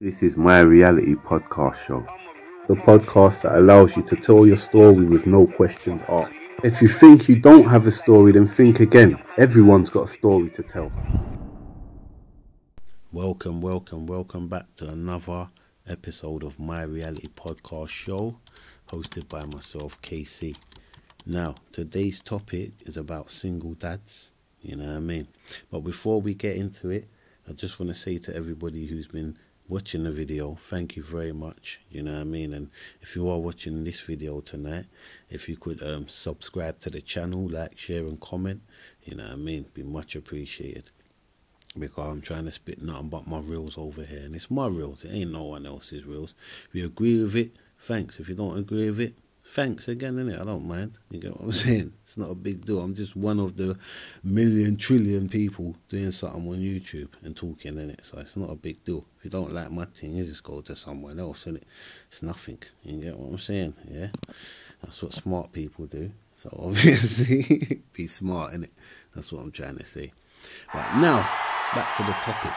This is My Reality Podcast Show, the podcast that allows you to tell your story with no questions asked. If you think you don't have a story, then think again. Everyone's got a story to tell. Welcome back to another episode of My Reality Podcast Show, hosted by myself, KC. Now, today's topic is about single dads, you know what I mean? But before we get into it, I just want to say to everybody who's been watching the video, thank you very much, you know what I mean? And if you are watching this video tonight, if you could subscribe to the channel, like, share and comment, you know what I mean, be much appreciated, because I'm trying to spit nothing but my reels over here, and it's my reels, it ain't no one else's reels. If you agree with it, thanks. If you don't agree with it, thanks again, innit? I don't mind. You get what I'm saying? It's not a big deal. I'm just one of the million trillion people doing something on YouTube and talking, innit? So it's not a big deal. If you don't like my thing, you just go to someone else, innit? It's nothing. You get what I'm saying? Yeah? That's what smart people do. So obviously, be smart, innit? That's what I'm trying to say. But now, back to the topic.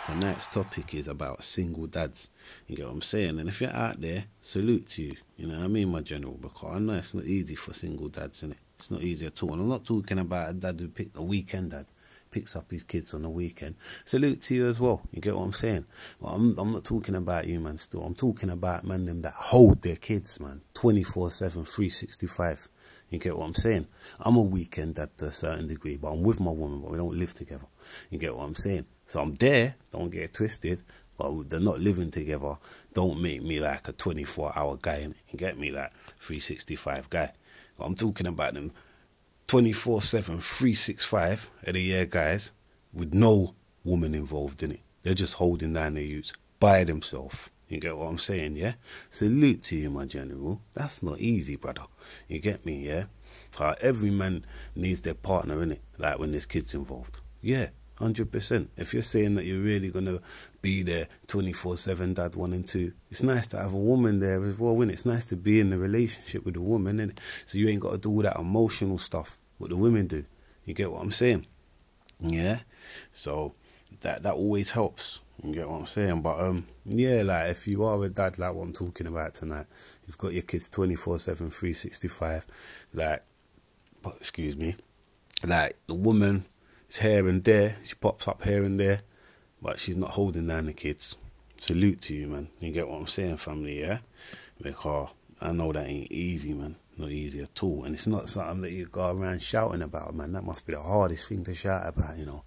Tonight's topic is about single dads. You get what I'm saying? And if you're out there, salute to you. You know what I mean, my general? Because I know it's not easy for single dads, innit? It's not easy at all. And I'm not talking about a dad who picked a weekend dad, picks up his kids on the weekend. Salute to you as well. You get what I'm saying? Well, I'm not talking about you, man, still. I'm talking about, man, them that hold their kids, man, 24/7, 365. You get what I'm saying? I'm a weekend dad to a certain degree, but I'm with my woman, but we don't live together. You get what I'm saying? So I'm there, don't get it twisted, but they're not living together. Don't make me like a 24-hour guy, you get me, like 365 guy. But I'm talking about them 24/7, 365 of the year guys with no woman involved in it. They're just holding down their youths by themselves. You get what I'm saying, yeah? Salute to you, my general. That's not easy, brother. You get me, yeah? Every man needs their partner, innit? Like when there's kids involved. Yeah, 100%. If you're saying that you're really going to be there 24/7, dad 1 and 2, it's nice to have a woman there as well, innit? It's nice to be in a relationship with a woman, innit? So you ain't got to do all that emotional stuff, what the women do. You get what I'm saying? Yeah? So that always helps. You get what I'm saying? But yeah, like if you are a dad like what I'm talking about tonight, who's got your kids 24/7, 365, like, excuse me, like the woman is here and there, she pops up here and there, but she's not holding down the kids. Salute to you, man. You get what I'm saying, family, yeah? Because I know that ain't easy, man. Not easy at all. And it's not something that you go around shouting about, man. That must be the hardest thing to shout about, you know.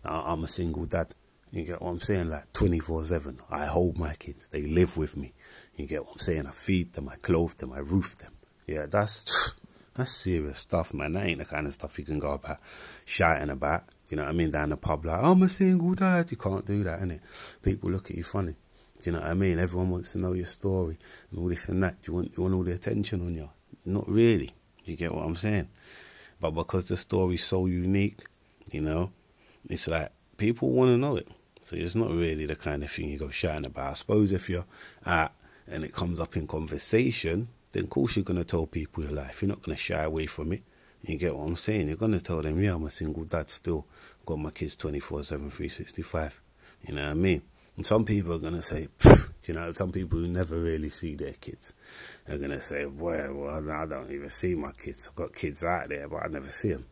I'm a single dad. You get what I'm saying? Like 24/7. I hold my kids. They live with me. You get what I'm saying? I feed them, I clothe them, I roof them. Yeah, that's serious stuff, man. That ain't the kind of stuff you can go about shouting about. You know what I mean? Down the pub like, I'm a single dad. You can't do that, innit? People look at you funny. Do you know what I mean? Everyone wants to know your story and all this and that. You want all the attention on you? Not really. You get what I'm saying? But because the story's so unique, you know, it's like people want to know it. So it's not really the kind of thing you go shouting about. I suppose if you're out and it comes up in conversation, then of course you're going to tell people your life. You're not going to shy away from it. You get what I'm saying? You're going to tell them, yeah, I'm a single dad still. Got my kids 24/7, 365. You know what I mean? And some people are going to say, you know, some people who never really see their kids are going to say, well, I don't even see my kids. I've got kids out there, but I never see them.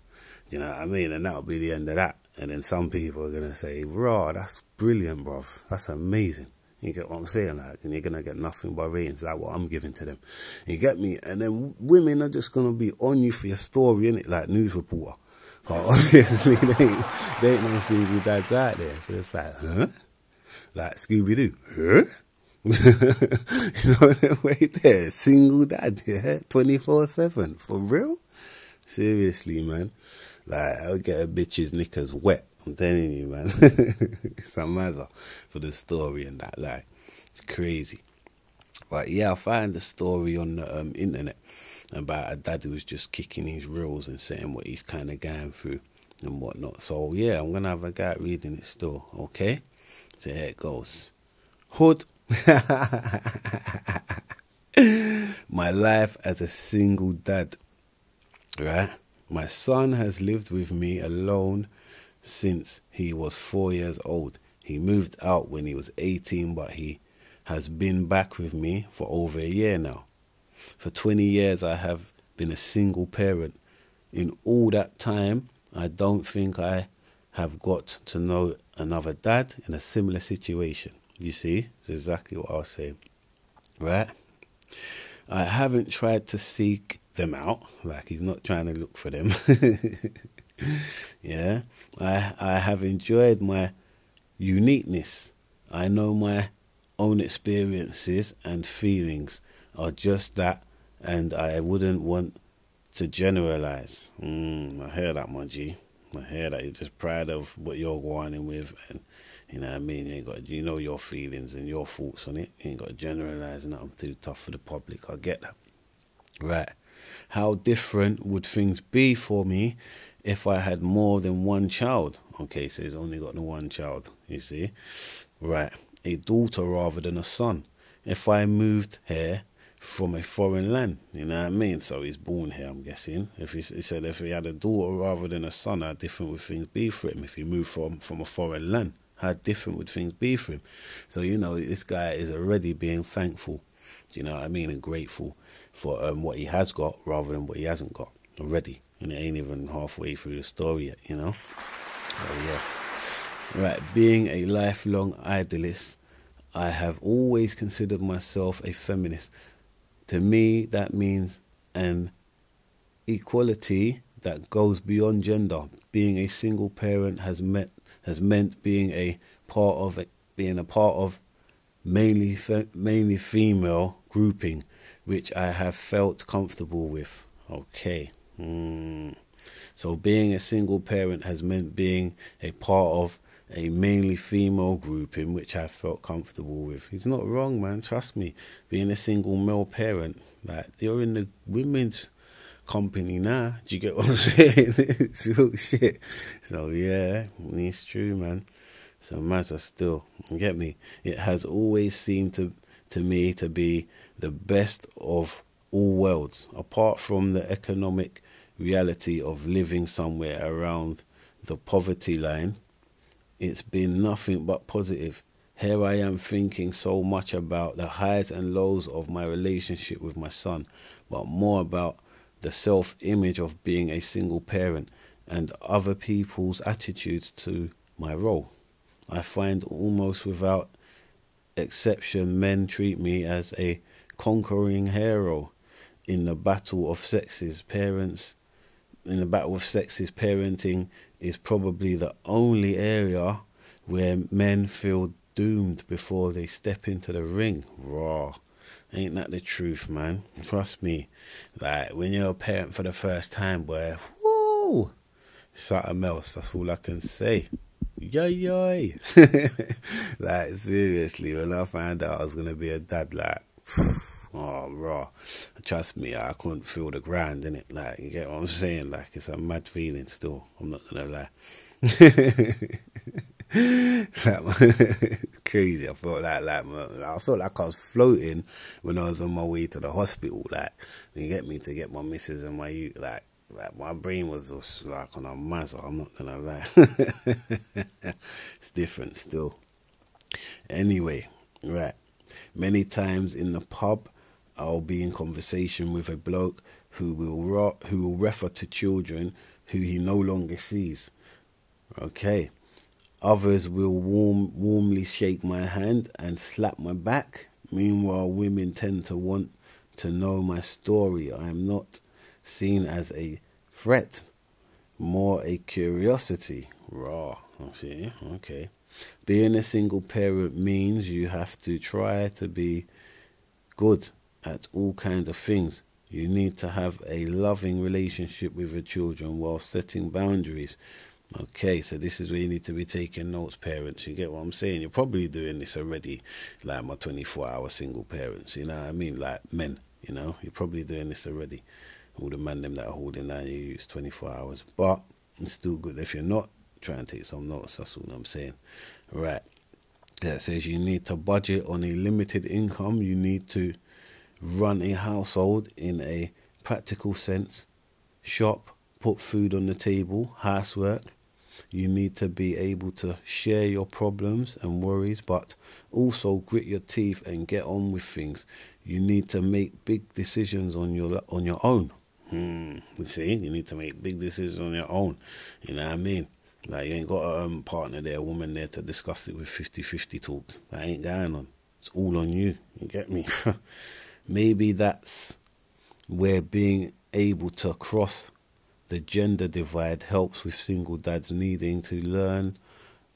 You know what I mean? And that'll be the end of that. And then some people are going to say, raw, that's brilliant, bruv. That's amazing. You get what I'm saying? Like, and you're going to get nothing but ratings like what I'm giving to them. You get me? And then women are just going to be on you for your story, innit? Like news reporter. Because obviously they ain't no single dads out there. So it's like, huh? Like Scooby-Doo. Huh? You know, wait there. Single dad, yeah? 24/7. For real? Seriously, man. Like, I'll get a bitch's knickers wet. I'm telling you, man. It's a mazza for the story and that, like, it's crazy. But yeah, I found the story on the internet about a dad who was just kicking his reels and saying what he's kind of going through and whatnot. So yeah, I'm going to have a guy reading it still, okay? So here it goes. Hood. My life as a single dad, right? My son has lived with me alone since he was 4 years old. He moved out when he was 18, but he has been back with me for over a year now. For 20 years, I have been a single parent. In all that time, I don't think I have got to know another dad in a similar situation. You see, it's exactly what I was saying, right? I haven't tried to seek them out, like he's not trying to look for them. Yeah, I have enjoyed my uniqueness. I know my own experiences and feelings are just that, and I wouldn't want to generalize. I hear that, my G. I hear that. You're just proud of what you're going with, and you know what I mean. You know your feelings and your thoughts on it. You ain't got to generalize nothing too tough for the public. I get that. Right. How different would things be for me if I had more than one child? Okay, so he's only got the one child, you see. Right. A daughter rather than a son. If I moved here from a foreign land, you know what I mean? So he's born here, I'm guessing. If he said if he had a daughter rather than a son, how different would things be for him? If he moved from a foreign land, how different would things be for him? So, you know, this guy is already being thankful, you know what I mean, and grateful for what he has got rather than what he hasn't got already. And it ain't even halfway through the story yet, you know? Oh, yeah. Right, being a lifelong idealist, I have always considered myself a feminist. To me, that means an equality that goes beyond gender. Being a single parent has meant being a part of mainly female grouping, which I have felt comfortable with. Okay. So being a single parent has meant being a part of a mainly female grouping, which I felt comfortable with. He's not wrong, man. Trust me. Being a single male parent, like, you're in the women's company now. Do you get what I'm saying? It's real shit. So yeah, it's true, man. So matter still, you get me? It has always seemed to me to be the best of all worlds, apart from the economic reality of living somewhere around the poverty line. It's been nothing but positive. Here I am thinking so much about the highs and lows of my relationship with my son, but more about the self-image of being a single parent and other people's attitudes to my role. I find almost without exception men treat me as a conquering hero in the battle of sexes. Parenting is probably the only area where men feel doomed before they step into the ring. Raw. Ain't that the truth, man? Trust me. Like, when you're a parent for the first time, boy, whoo, something else. That's all I can say. Yay. Like, seriously, when I found out I was going to be a dad, like, oh, raw. Trust me, I couldn't feel the ground, innit? Like, you get what I'm saying? Like, it's a mad feeling still. I'm not going to lie. Crazy. I felt like I was floating when I was on my way to the hospital. Like, you get me, to get my missus and my youth. Like my brain was just like on a muzzle. I'm not going to lie. It's different still. Anyway, right. Many times in the pub, I'll be in conversation with a bloke who will refer to children who he no longer sees. Okay. Others will warmly shake my hand and slap my back. Meanwhile, women tend to want to know my story. I am not seen as a threat, more a curiosity. Raw. See? Okay. Being a single parent means you have to try to be good at all kinds of things. You need to have a loving relationship with your children while setting boundaries. Okay, so this is where you need to be taking notes, parents. You get what I'm saying? You're probably doing this already, like my 24-hour single parents, you know what I mean? Like men, you know? You're probably doing this already. All the men them that are holding down you use 24 hours. But it's still good. If you're not, try and take some notes. That's all I'm saying. Right. Yeah, it says you need to budget on a limited income. You need to run a household in a practical sense. Shop, put food on the table, housework. You need to be able to share your problems and worries, but also grit your teeth and get on with things. You need to make big decisions on your own. You see, you need to make big decisions on your own. You know what I mean? Like, you ain't got a partner there, a woman there to discuss it with 50-50 talk. That ain't going on. It's all on you. You get me? Maybe that's where being able to cross the gender divide helps with single dads needing to learn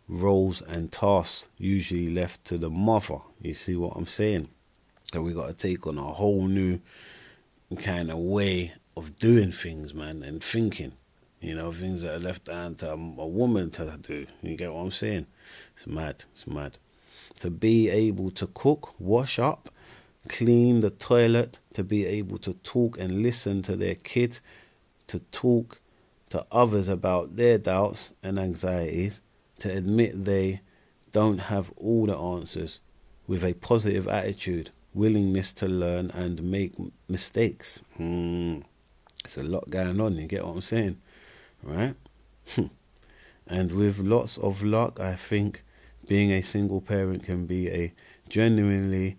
roles and tasks usually left to the mother. You see what I'm saying? And we got to take on a whole new kind of way of doing things, man, and thinking. You know, things that are left down to a woman to do. You get what I'm saying? It's mad. It's mad. To be able to cook, wash up, clean the toilet, to be able to talk and listen to their kids, to talk to others about their doubts and anxieties, to admit they don't have all the answers, with a positive attitude, willingness to learn and make mistakes. It's a lot going on, you get what I'm saying? Right? And with lots of luck, I think being a single parent can be a genuinely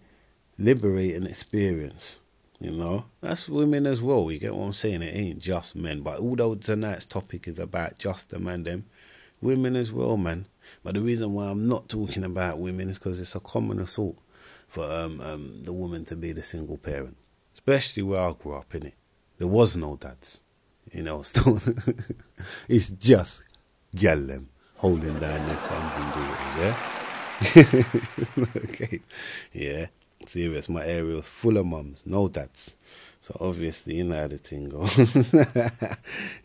liberating experience. You know, that's women as well. You get what I'm saying? It ain't just men. But although tonight's topic is about just the man, them, women as well, man. But the reason why I'm not talking about women is because it's a common assault for the woman to be the single parent, especially where I grew up, innit? There was no dads, you know. Still, it's just gal them holding down their sons and daughters, yeah. Okay, yeah. Serious, my area was full of mums, no dads. So obviously, you know how the thing goes.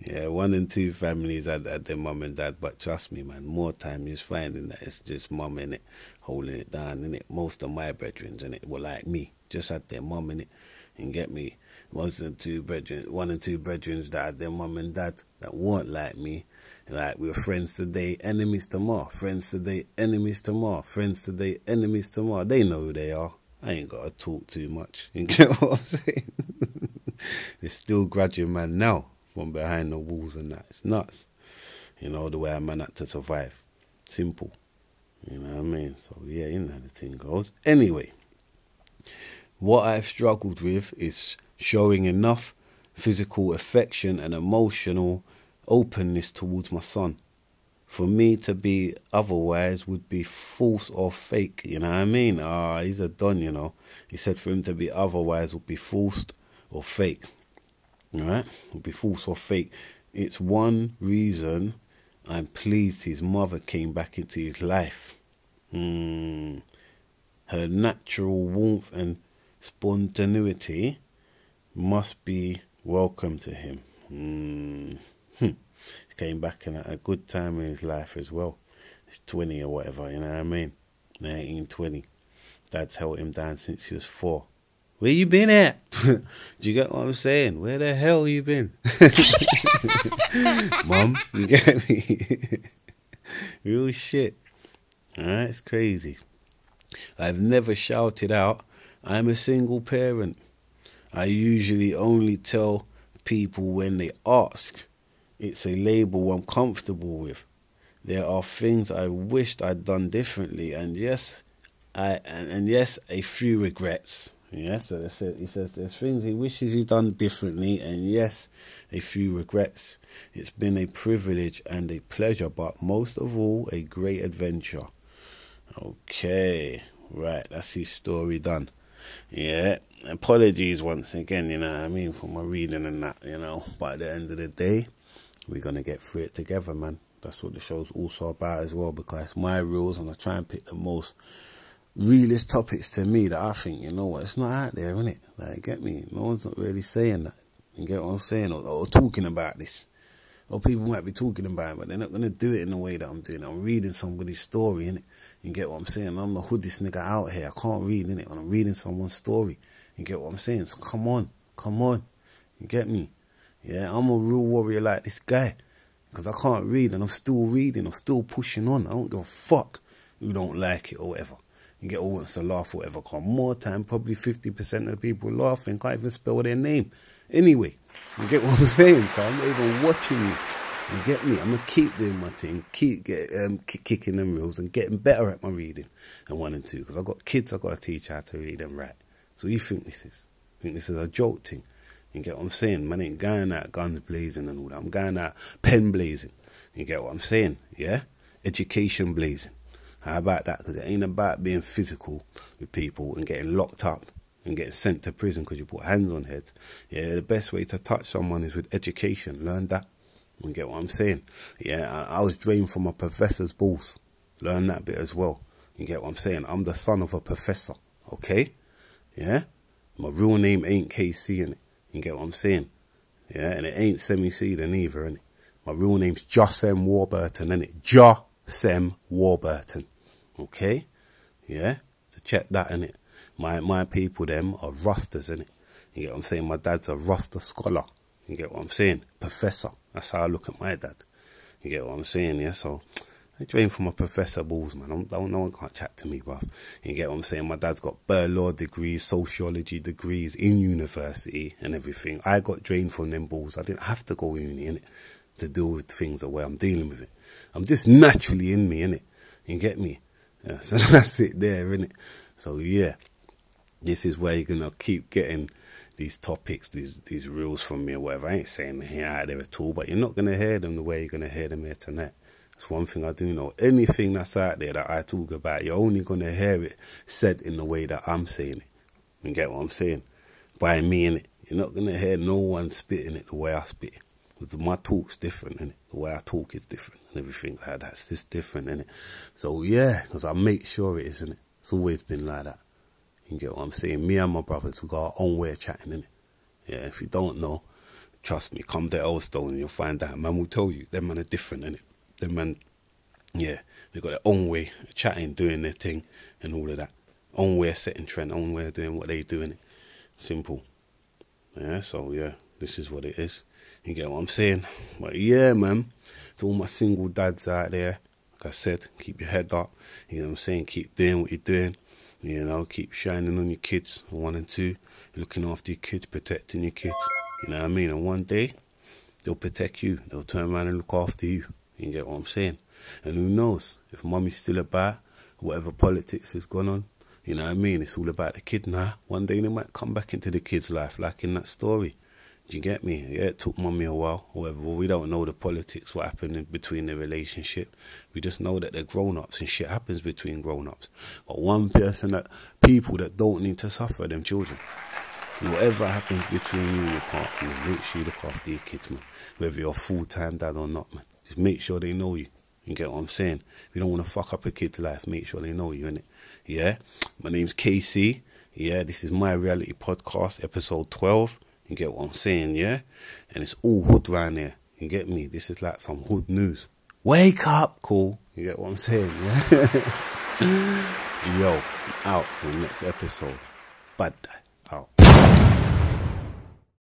Yeah, 1 and 2 families had their mum and dad, but trust me, man, more time you're finding that it's just mum in it, holding it down in it. Most of my brethren in it were like me, just had their mum in it, and get me. Most of the 2 brethren, 1 and 2 brethren that had their mum and dad that weren't like me. Like, we were friends today, enemies tomorrow. Friends today, enemies tomorrow. Friends today, enemies tomorrow. They know who they are. I ain't got to talk too much. You get what I'm saying? They're still grudging man now from behind the walls and that. It's nuts. You know, the way a man had to survive. Simple. You know what I mean? So, yeah, you know how the thing goes. Anyway, what I've struggled with is showing enough physical affection and emotional openness towards my son. For me to be otherwise would be false or fake, you know what I mean? He's a don, you know. He said for him to be otherwise would be forced or fake. Alright? Would be false or fake. It's one reason I'm pleased his mother came back into his life. Her natural warmth and spontaneity must be welcome to him. Came back in at a good time in his life as well. He's 20 or whatever, you know what I mean? 19, 20. Dad's held him down since he was 4. Where you been at? Do you get what I'm saying? Where the hell you been? Mum, you get me? Real shit. Alright, it's crazy. I've never shouted out, I'm a single parent. I usually only tell people when they ask. It's a label I'm comfortable with. There are things I wished I'd done differently, and yes, a few regrets. Yeah, so he says there's things he wishes he'd done differently, and yes, a few regrets. It's been a privilege and a pleasure, but most of all, a great adventure. Okay, right, that's his story done. Yeah, apologies once again, you know what I mean, for my reading and that, you know, but at the end of the day, we're going to get through it together, man. That's what the show's also about as well, because it's my rules and I try and pick the most realist topics to me that I think, you know what, it's not out there, innit? Like, get me? No one's not really saying that. You get what I'm saying? Or talking about this. Or people might be talking about it, but they're not going to do it in the way that I'm doing it. I'm reading somebody's story, innit? You get what I'm saying? I'm the hoodest nigga out here. I can't read, innit? When I'm reading someone's story. You get what I'm saying? So come on. You get me? Yeah, I'm a real warrior like this guy. Because I can't read and I'm still reading. I'm still pushing on. I don't give a fuck who don't like it or whatever. You get who wants to laugh or whatever. Cause more time, probably 50% of the people laughing can't even spell their name. Anyway, you get what I'm saying? So I'm not even watching you. You get me? I'm going to keep doing my thing, kicking them reels and getting better at my reading and 1 and 2. Because I've got kids I've got to teach how to read and write. So what do you think this is? I think this is a joke thing. You get what I'm saying? Man ain't going out guns blazing and all that. I'm going out pen blazing. You get what I'm saying? Yeah? Education blazing. How about that? Because it ain't about being physical with people and getting locked up and getting sent to prison because you put hands on heads. Yeah, the best way to touch someone is with education. Learn that. You get what I'm saying? Yeah, I was drained from a professor's balls. Learn that bit as well. You get what I'm saying? I'm the son of a professor. Okay? Yeah? My real name ain't KC, innit? You get what I'm saying? Yeah, and it ain't Semi-Seeding either, innit? My real name's Josem Warburton, innit? Josem Warburton. Okay? Yeah? So check that, innit? My people, them, are Rastas, innit? You get what I'm saying? My dad's a Rasta scholar. You get what I'm saying? Professor. That's how I look at my dad. You get what I'm saying? Yeah, so I drain from a professor balls, man. No one can't chat to me, bruv. You get what I'm saying? My dad's got law degrees, sociology degrees in university and everything. I got drained from them balls. I didn't have to go uni, innit, to deal with things the way I'm dealing with it. I'm just naturally in me, innit? You get me? Yeah, so that's it there, innit? So yeah, this is where you're gonna keep getting these topics, these reels from me or whatever. I ain't saying they're out there at all, but you're not going to hear them the way you're going to hear them here tonight. That's one thing I do know. Anything that's out there that I talk about, you're only going to hear it said in the way that I'm saying it. You get what I'm saying? By me, innit? You're not going to hear no one spitting it the way I spit it. Because my talk's different, innit? The way I talk is different and everything like that's just different, innit? So yeah, because I make sure it is, innit? It's always been like that. You get what I'm saying? Me and my brothers, we got our own way of chatting, innit? Yeah, if you don't know, trust me, come to Elstone and you'll find out. Man will tell you, them man are different, innit? Them man, yeah, they got their own way of chatting, doing their thing and all of that. Own way of setting trend, own way of doing what they do, innit? Simple. Yeah, so yeah, this is what it is. You get what I'm saying? But yeah, man, to all my single dads out there, like I said, keep your head up. You know what I'm saying? Keep doing what you're doing. You know, keep shining on your kids, 1 and 2, looking after your kids, protecting your kids. You know what I mean? And one day, they'll protect you. They'll turn around and look after you. You get what I'm saying? And who knows? If mummy's still about, whatever politics has gone on, you know what I mean? It's all about the kid now. One day they might come back into the kid's life, like in that story. Do you get me? Yeah, it took mummy a while, however. We don't know the politics, what happened in between the relationship. We just know that they're grown-ups and shit happens between grown-ups. But one person, people that don't need to suffer, them children. And whatever happens between you and your partner, make sure you look after your kids, man. Whether you're a full-time dad or not, man. Just make sure they know you. You get what I'm saying? If you don't want to fuck up a kid's life, make sure they know you, innit? Yeah? My name's KC. Yeah, this is My Reality Podcast, episode 12. You get what I'm saying, yeah? And it's all hood round here. You get me? This is like some hood news. Wake up, cool. You get what I'm saying, yeah? Yo, out to the next episode. Bad out.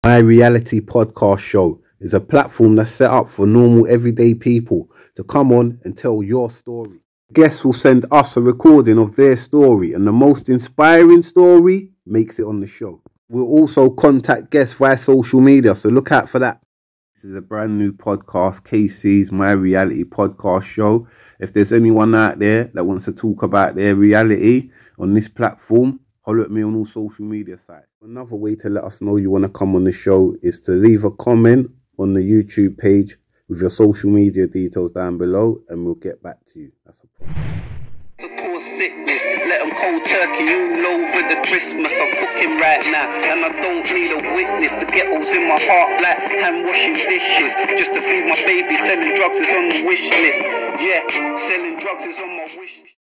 My Reality Podcast Show is a platform that's set up for normal, everyday people to come on and tell your story. Guests will send us a recording of their story, and the most inspiring story makes it on the show. We'll also contact guests via social media, so look out for that. This is a brand new podcast, KC's My Reality Podcast Show. If there's anyone out there that wants to talk about their reality on this platform, holler at me on all social media sites. Another way to let us know you want to come on the show is to leave a comment on the YouTube page with your social media details down below, and we'll get back to you. That's a problem. To cause sickness, let them cold turkey all over the Christmas. I'm cooking right now, and I don't need a witness. The ghetto's in my heart like hand washing dishes. Just to feed my baby, selling drugs is on the wish list. Yeah, selling drugs is on my wish list.